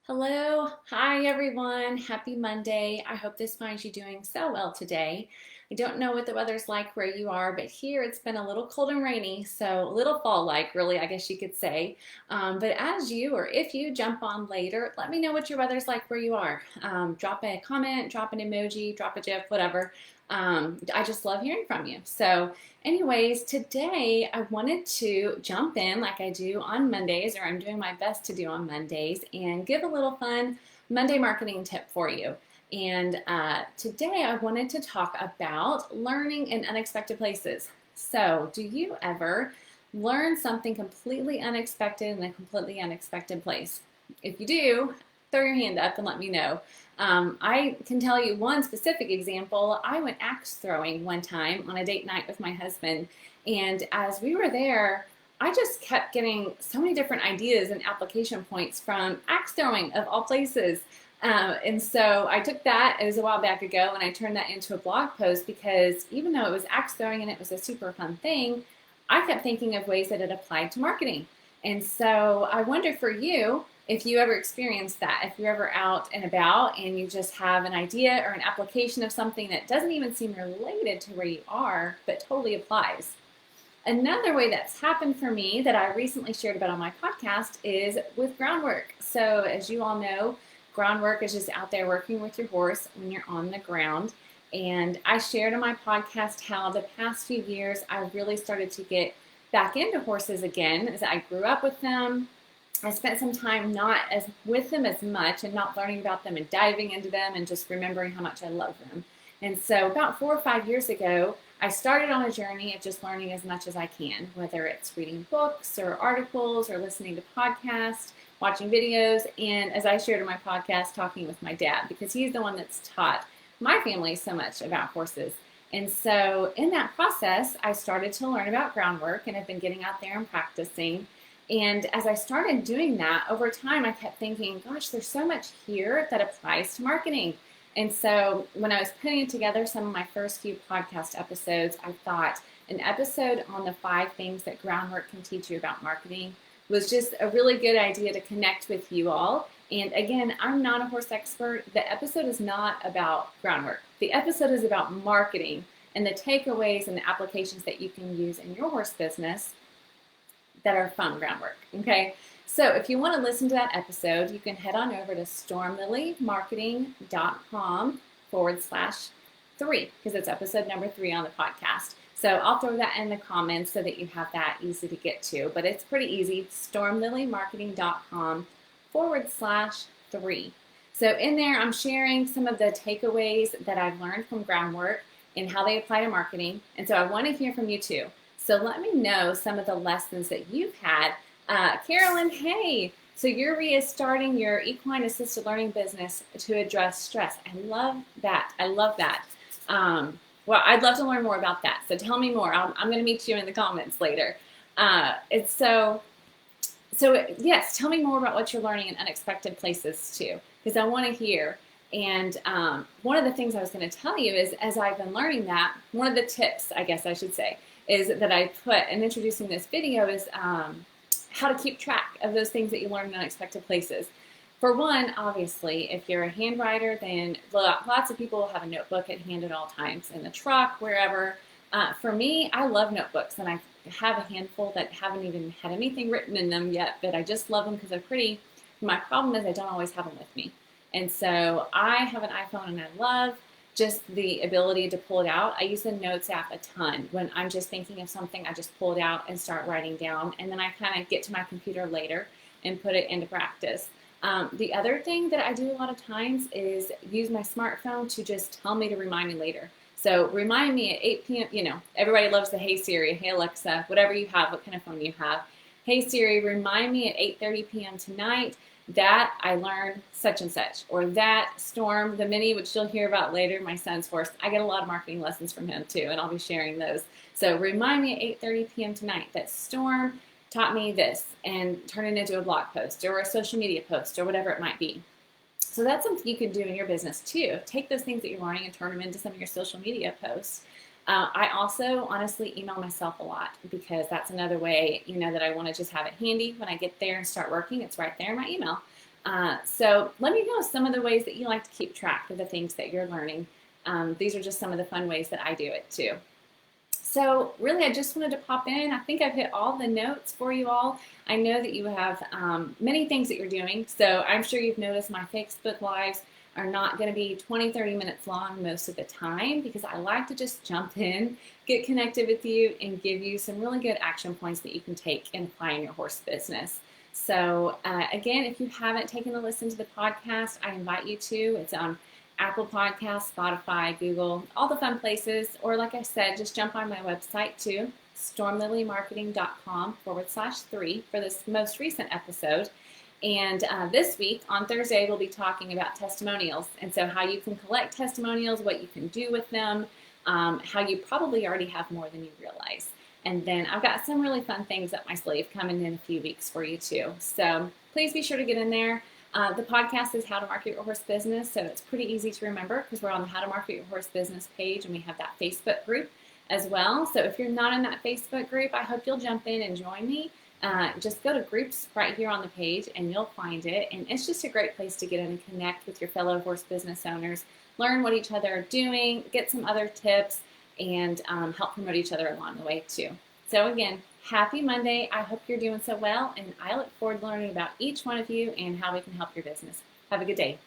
Hello, hi everyone. Happy Monday. I hope this finds you doing so well today. I don't know what the weather's like where you are, but here it's been a little cold and rainy, so a little fall-like, really, I guess you could say. But as you or if you jump on later, let me know what your weather's like where you are. Drop a comment, drop an emoji, drop a GIF, whatever. I just love hearing from you. So anyways, today I wanted to jump in like I do on Mondays, or I'm doing my best to do on Mondays, and give a little fun Monday marketing tip for you. And today I wanted to talk about learning in unexpected places. So, do you ever learn something completely unexpected in a completely unexpected place? If you do, throw your hand up and let me know. I can tell you one specific example. I went axe throwing one time on a date night with my husband, and as we were there, I just kept getting so many different ideas and application points from axe throwing, of all places. And so I took that, it was a while back ago, and I turned that into a blog post because even though it was axe throwing and it was a super fun thing, I kept thinking of ways that it applied to marketing. And so I wonder for you, if you ever experience that, if you're ever out and about and you just have an idea or an application of something that doesn't even seem related to where you are, but totally applies. Another way that's happened for me that I recently shared about on my podcast is with groundwork. So, as you all know, groundwork is just out there working with your horse when you're on the ground. And I shared on my podcast how the past few years I really started to get back into horses again as I grew up with them. I spent some time not as with them as much and not learning about them and diving into them and just remembering how much I love them. And so about 4 or 5 years ago, I started on a journey of just learning as much as I can, whether it's reading books or articles or listening to podcasts, watching videos, and as I shared in my podcast, talking with my dad because he's the one that's taught my family so much about horses. And so in that process, I started to learn about groundwork and I've been getting out there and practicing. And as I started doing that, over time, I kept thinking, gosh, there's so much here that applies to marketing. And so when I was putting together some of my first few podcast episodes, I thought an episode on the 5 things that groundwork can teach you about marketing was just a really good idea to connect with you all. And again, I'm not a horse expert. The episode is not about groundwork. The episode is about marketing and the takeaways and the applications that you can use in your horse business that are from groundwork. Okay. So if you want to listen to that episode, you can head on over to stormlilymarketing.com/3 because it's episode number 3 on the podcast. So I'll throw that in the comments so that you have that easy to get to. But it's pretty easy. stormlilymarketing.com/3. So in there, I'm sharing some of the takeaways that I've learned from groundwork and how they apply to marketing. And so I want to hear from you too. So let me know some of the lessons that you've had. Carolyn, hey, so you're restarting your equine assisted learning business to address stress. I love that. I love that. Well, I'd love to learn more about that. So tell me more. I'm going to meet you in the comments later. It's so yes, tell me more about what you're learning in unexpected places too, because I want to hear. And one of the things I was going to tell you is, as I've been learning that, one of the tips, I guess I should say, is that I put in introducing this video is how to keep track of those things that you learn in unexpected places. For one, obviously, if you're a hand writer, then lots of people have a notebook at hand at all times, in the truck, wherever. For me, I love notebooks, and I have a handful that haven't even had anything written in them yet, but I just love them because they're pretty. My problem is I don't always have them with me. And so I have an iPhone and I love just the ability to pull it out. I use the Notes app a ton. When I'm just thinking of something, I just pull it out and start writing down. And then I kind of get to my computer later and put it into practice. The other thing that I do a lot of times is use my smartphone to just tell me to remind me later. So remind me at 8 p.m., everybody loves the Hey Siri, Hey Alexa, whatever you have, what kind of phone you have. Hey Siri, remind me at 8:30 p.m. tonight that I learned such and such, or that Storm, the mini, which you'll hear about later, my son's horse. I get a lot of marketing lessons from him too, and I'll be sharing those. So remind me at 8:30 p.m. tonight that Storm taught me this, and turn it into a blog post or a social media post or whatever it might be. So that's something you can do in your business too. Take those things that you're learning and turn them into some of your social media posts. I also honestly email myself a lot because that's another way, that I want to just have it handy when I get there and start working. It's right there in my email. So let me know some of the ways that you like to keep track of the things that you're learning. These are just some of the fun ways that I do it too. So really, I just wanted to pop in. I think I've hit all the notes for you all. I know that you have many things that you're doing. So I'm sure you've noticed my Facebook Lives are not going to be 20, 30 minutes long most of the time because I like to just jump in, get connected with you, and give you some really good action points that you can take and apply in your horse business. So again, if you haven't taken a listen to the podcast, I invite you to. It's on Apple Podcasts, Spotify, Google, all the fun places. Or like I said, just jump on my website too, stormlilymarketing.com/3 for this most recent episode. And this week on Thursday, we'll be talking about testimonials. And so how you can collect testimonials, what you can do with them, how you probably already have more than you realize. And then I've got some really fun things up my sleeve coming in a few weeks for you too. So please be sure to get in there. The podcast is How to Market Your Horse Business, so it's pretty easy to remember because we're on the How to Market Your Horse Business page, and we have that Facebook group as well. So if you're not in that Facebook group, I hope you'll jump in and join me. Just go to groups right here on the page, and you'll find it. And it's just a great place to get in and connect with your fellow horse business owners, learn what each other are doing, get some other tips, and help promote each other along the way too. So again, happy Monday. I hope you're doing so well, and I look forward to learning about each one of you and how we can help your business. Have a good day.